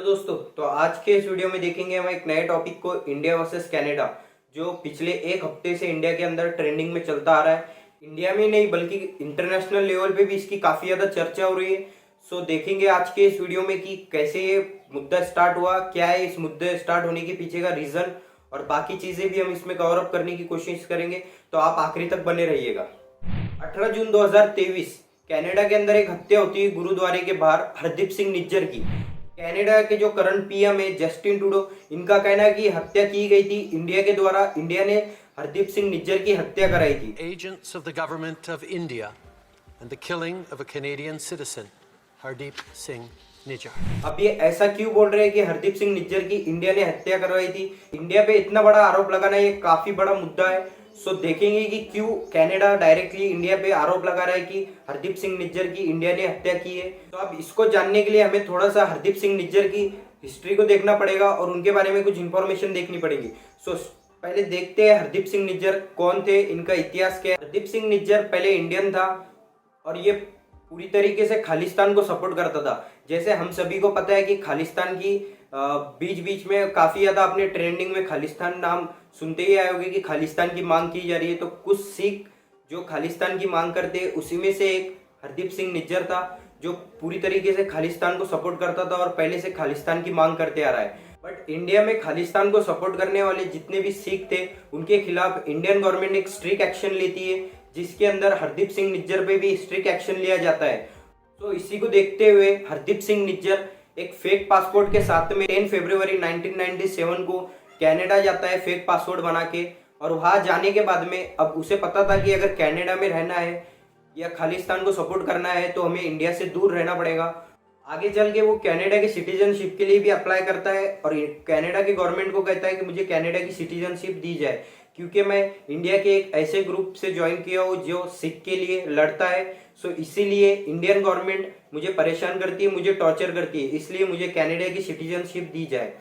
Hello दोस्तों, तो आज के इस वीडियो में देखेंगे हम एक नए टॉपिक को, इंडिया वर्सेस कनाडा, जो पिछले एक हफ्ते से इंडिया के अंदर ट्रेंडिंग में चलता आ रहा है। इंडिया में नहीं बल्कि इंटरनेशनल लेवल पे भी इसकी काफ़ी ज़्यादा चर्चा हो रही है। सो देखेंगे आज के इस वीडियो में कि कैसे ये मुद्दा स्टार्ट हुआ, क्या है इस मुद्दे स्टार्ट होने के पीछे का रीज़न, और बाकी चीज़ें भी हम इसमें कवर अप करने की कोशिश करेंगे। तो आप आखिरी तक बने रहिएगा। 18 जून 2023 कनाडा के अंदर एक हत्या होती है गुरुद्वारे के बाहर हरदीप सिंह निज्जर की। कनाडा के जो करंट पीएम है जस्टिन ट्रूडो, इनका कहना है कि हत्या की गई थी इंडिया के द्वारा। इंडिया ने हरदीप सिंह निज्जर की हत्या कराई थी। Agents of the government of India and the killing of a Canadian citizen, Hardeep Singh Nijjar. अब ये ऐसा क्यों बोल रहे हैं कि हरदीप सिंह निज्जर की इंडिया ने हत्या करवाई थी? इंडिया पे इतना बड़ा आरोप लगाना ये काफी बड़ा मुद्दा है। सो देखेंगे कि क्यों कनाडा डायरेक्टली इंडिया पे आरोप लगा रहा है कि हरदीप सिंह निज्जर की इंडिया ने हत्या की है। तो अब इसको जानने के लिए हमें थोड़ा सा हरदीप सिंह निज्जर की हिस्ट्री को देखना पड़ेगा और उनके बारे में कुछ इंफॉर्मेशन देखनी पड़ेगी। सो पहले देखते हैं हरदीप सिंह निज्जर कौन थे, इनका इतिहास क्या है। हरदीप सिंह निज्जर पहले इंडियन था और ये पूरी तरीके से खालिस्तान को सपोर्ट करता था। जैसे हम सभी को पता है कि खालिस्तान की बीच बीच में काफी ज्यादा अपने ट्रेंडिंग में खालिस्तान नाम सुनते ही आए होंगे कि खालिस्तान की मांग की जा रही है। तो कुछ सिख जो खालिस्तान की मांग करते हैं उसी में से एक हरदीप सिंह निज्जर था, जो पूरी तरीके से खालिस्तान को सपोर्ट करता था और पहले से खालिस्तान की मांग करते आ रहा है। बट इंडिया में खालिस्तान को सपोर्ट करने वाले जितने भी सिख थे उनके खिलाफ इंडियन गवर्नमेंट एक स्ट्रिक्ट एक्शन लेती है, जिसके अंदर हरदीप सिंह निज्जर पे भी स्ट्रिक्ट एक्शन लिया जाता है। तो इसी को देखते हुए हरदीप सिंह निज्जर एक फेक पासपोर्ट के साथ में 10 फरवरी 1997 को कनाडा जाता है फेक पासपोर्ट बना के। और वहां जाने के बाद में अब उसे पता था कि अगर कनाडा में रहना है या खालिस्तान को सपोर्ट करना है तो हमें इंडिया से दूर रहना पड़ेगा। आगे चल के वो कनाडा की सिटीजनशिप के लिए भी अप्लाई करता है और कनाडा की गवर्नमेंट को कहता है कि मुझे कनाडा की सिटीजनशिप दी जाए, क्योंकि मैं इंडिया के एक ऐसे ग्रुप से ज्वाइन किया हूँ जो सिख के लिए लड़ता है। सो इसीलिए इंडियन गवर्नमेंट मुझे परेशान करती है, मुझे टॉर्चर करती है, इसलिए मुझे कनाडा की सिटीजनशिप दी जाए।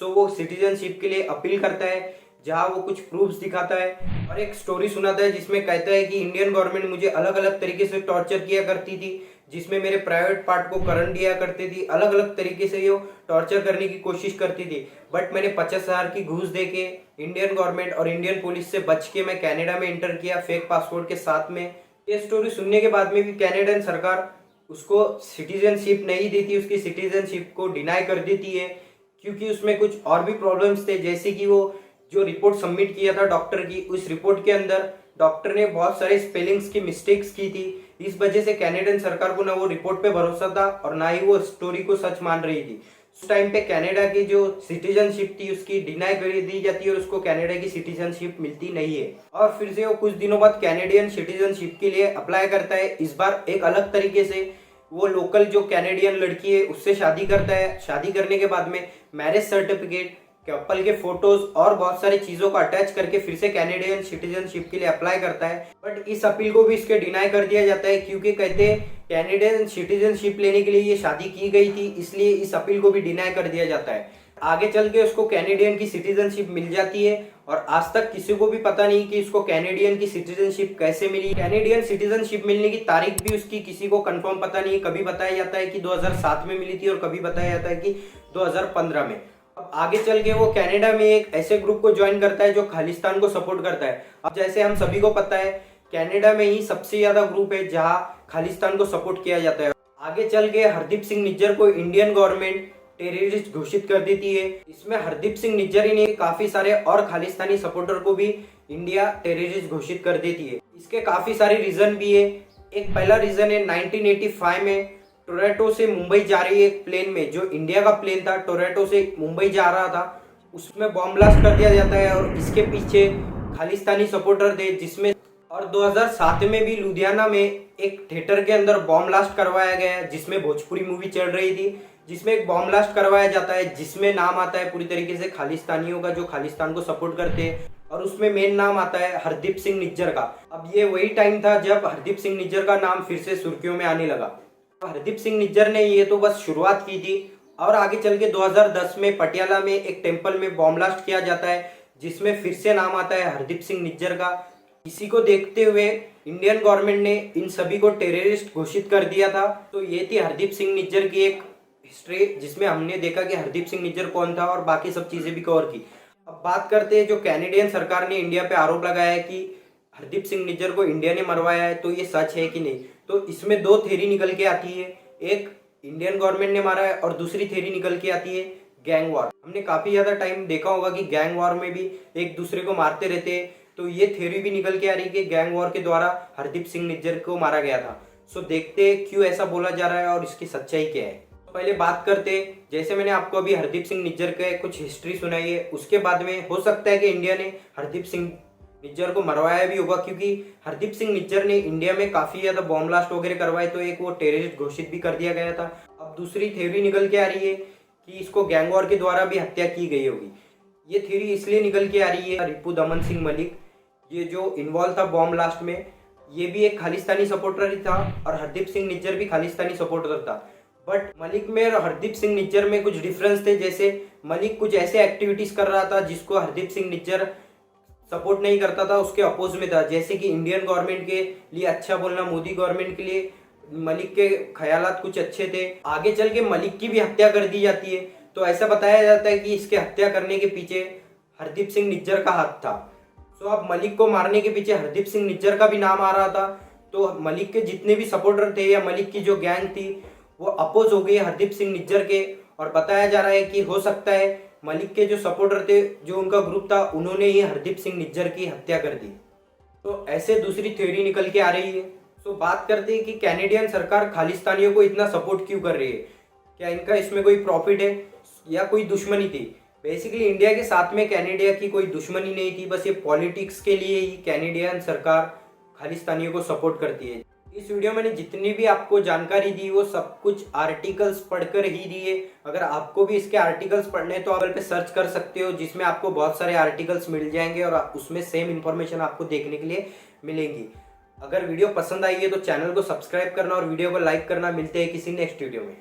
सो वो सिटीजनशिप के लिए अपील करता है, जहाँ वो कुछ प्रूफ्स दिखाता है और एक स्टोरी सुनाता है जिसमें कहता है कि इंडियन गवर्नमेंट मुझे अलग अलग तरीके से टॉर्चर किया करती थी, जिसमें मेरे प्राइवेट पार्ट को करंट दिया करती थी, अलग अलग तरीके से ये टॉर्चर करने की कोशिश करती थी। बट मैंने 50,000 की घूस दे के इंडियन गवर्नमेंट और इंडियन पुलिस से बच के मैं कनाडा में एंटर किया फेक पासपोर्ट के साथ में। ये स्टोरी सुनने के बाद में भी कनाडियन सरकार उसको सिटीजनशिप नहीं देती, उसकी सिटीजनशिप को डिनाई कर देती है, क्योंकि उसमें कुछ और भी प्रॉब्लम्स थे। जैसे कि वो जो रिपोर्ट सबमिट किया था डॉक्टर की, उस रिपोर्ट के अंदर डॉक्टर ने बहुत सारे स्पेलिंग्स की मिस्टेक्स की थी। इस वजह से कनाडियन सरकार को ना वो रिपोर्ट पे भरोसा था और ना ही वो स्टोरी को सच मान रही थी। उस टाइम पे कनाडा की जो सिटीजनशिप थी उसकी डिनाई कर दी जाती है और उसको कनाडा की सिटीजनशिप मिलती नहीं है। और फिर से वो कुछ दिनों बाद कैनेडियन सिटीजनशिप के लिए अप्लाई करता है, इस बार एक अलग तरीके से। वो लोकल जो कैनेडियन लड़की है उससे शादी करता है। शादी करने के बाद में मैरिज सर्टिफिकेट, कपल के फोटोज और बहुत सारी चीजों को अटैच करके फिर से कैनेडियन सिटीजनशिप के लिए अप्लाई करता है। बट इस अपील को भी इसके डिनाई कर दिया जाता है, क्योंकि कहते हैं कैनेडियन सिटीजनशिप लेने के लिए ये शादी की गई थी, इसलिए इस अपील को भी डिनाई कर दिया जाता है। आगे चल के उसको कैनेडियन की सिटीजनशिप मिल जाती है और आज तक किसी को भी पता नहीं कि उसको कैनेडियन की सिटीजनशिप कैसे मिली। कैनेडियन सिटीजनशिप मिलने की तारीख भी उसकी किसी को कंफर्म पता नहीं है। कभी बताया जाता है कि 2007 में मिली थी और कभी बताया जाता है कि 2015 में। अब आगे चल के वो कनाडा में एक ऐसे ग्रुप को ज्वाइन करता है जो खालिस्तान को सपोर्ट करता है। अब जैसे हम सभी को पता है कनाडा में ही सबसे ज्यादा ग्रुप है जहां खालिस्तान को सपोर्ट किया जाता है। आगे चल के हरदीप सिंह निज्जर को इंडियन गवर्नमेंट टेररिस्ट घोषित कर देती है। इसमें हरदीप सिंह निज्जर ही ने काफी सारे और खालिस्तानी सपोर्टर को भी इंडिया टेररिस्ट घोषित कर देती है। इसके काफी सारे रीजन भी है। एक पहला रीजन है 1985 में टोरंटो से मुंबई जा रही एक प्लेन में, जो इंडिया का प्लेन था टोरंटो से मुंबई जा रहा था, उसमें बॉम्ब ब्लास्ट कर दिया जाता है और इसके पीछे खालिस्तानी सपोर्टर थे। जिसमें और 2007 में भी लुधियाना में एक थिएटर के अंदर बॉम्ब ब्लास्ट करवाया गया है, जिसमें भोजपुरी मूवी चल रही थी, जिसमें एक बॉम्ब ब्लास्ट करवाया जाता है जिसमें नाम आता है पूरी तरीके से खालिस्तानियों का जो खालिस्तान को सपोर्ट करते हैं, और उसमें मेन नाम आता है हरदीप सिंह निज्जर का। अब ये वही टाइम था जब हरदीप सिंह निज्जर का नाम फिर से सुर्खियों में आने लगा। हरदीप सिंह निज्जर ने ये तो बस शुरुआत की थी और आगे चल के 2010 में पटियाला में एक टेंपल में बॉम्ब ब्लास्ट किया जाता है, जिसमें फिर से नाम आता है हरदीप सिंह निज्जर का। इसी को देखते हुए इंडियन गवर्नमेंट ने इन सभी को टेररिस्ट घोषित कर दिया था। तो ये थी हरदीप सिंह निज्जर की एक हिस्ट्री जिसमें हमने देखा कि हरदीप सिंह निज्जर कौन था और बाकी सब चीज़ें भी कवर की। अब बात करते हैं जो कैनेडियन सरकार ने इंडिया पे आरोप लगाया है कि हरदीप सिंह निज्जर को इंडिया ने मरवाया है, तो ये सच है कि नहीं। तो इसमें दो थ्योरी निकल के आती है, एक इंडियन गवर्नमेंट ने मारा है और दूसरी थ्योरी निकल के आती है गैंग वॉर। हमने काफ़ी ज़्यादा टाइम देखा होगा कि गैंग वॉर में भी एक दूसरे को मारते रहते हैं, तो ये थ्योरी भी निकल के आ रही है कि गैंग वॉर के द्वारा हरदीप सिंह निज्जर को मारा गया था। सो देखते हैं क्यों ऐसा बोला जा रहा है और इसकी सच्चाई क्या है। पहले बात करते हैं, जैसे मैंने आपको अभी हरदीप सिंह निज्जर के कुछ हिस्ट्री सुनाई है, उसके बाद में हो सकता है कि इंडिया ने हरदीप सिंह निज्जर को मरवाया भी होगा, क्योंकि हरदीप सिंह निज्जर ने इंडिया में काफ़ी ज़्यादा बॉम्ब ब्लास्ट वगैरह करवाए, तो एक वो टेररिस्ट घोषित भी कर दिया गया था। अब दूसरी थ्योरी निकल के आ रही है कि इसको गैंग वॉर के द्वारा भी हत्या की गई होगी। ये थ्योरी इसलिए निकल के आ रही है, रिपू दमन सिंह मलिक ये जो इन्वॉल्व था बॉम्ब ब्लास्ट में, ये भी एक खालिस्तानी सपोर्टर ही था और हरदीप सिंह निज्जर भी खालिस्तानी सपोर्टर था। बट मलिक में और हरदीप सिंह निज्जर में कुछ डिफरेंस थे, जैसे मलिक कुछ ऐसे एक्टिविटीज कर रहा था जिसको हरदीप सिंह निज्जर सपोर्ट नहीं करता था, उसके अपोज में था। जैसे कि इंडियन गवर्नमेंट के लिए अच्छा बोलना, मोदी गवर्नमेंट के लिए मलिक के ख्यालात कुछ अच्छे थे। आगे चल के मलिक की भी हत्या कर दी जाती है, तो ऐसा बताया जाता है कि इसके हत्या करने के पीछे हरदीप सिंह निज्जर का हाथ था। सो अब मलिक को मारने के पीछे हरदीप सिंह निज्जर का भी नाम आ रहा था, तो मलिक के जितने भी सपोर्टर थे या मलिक की जो गैंग थी वो अपोज हो गई हरदीप सिंह निज्जर के। और बताया जा रहा है कि हो सकता है मलिक के जो सपोर्टर थे, जो उनका ग्रुप था, उन्होंने ही हरदीप सिंह निज्जर की हत्या कर दी। तो ऐसे दूसरी थ्योरी निकल के आ रही है। तो बात करते हैं कि कैनेडियन सरकार खालिस्तानियों को इतना सपोर्ट क्यों कर रही है, क्या इनका इसमें कोई प्रॉफिट है या कोई दुश्मनी थी। बेसिकली इंडिया के साथ में कनाडा की कोई दुश्मनी नहीं थी, बस ये पॉलिटिक्स के लिए ही कैनेडियन सरकार खालिस्तानियों को सपोर्ट करती है। इस वीडियो में मैंने जितनी भी आपको जानकारी दी वो सब कुछ आर्टिकल्स पढ़कर ही दी है। अगर आपको भी इसके आर्टिकल्स पढ़ने हैं तो आप पे सर्च कर सकते हो, जिसमें आपको बहुत सारे आर्टिकल्स मिल जाएंगे और उसमें सेम इन्फॉर्मेशन आपको देखने के लिए मिलेंगी। अगर वीडियो पसंद आई है तो चैनल को सब्सक्राइब करना और वीडियो को लाइक करना। मिलते हैं किसी नेक्स्ट वीडियो में।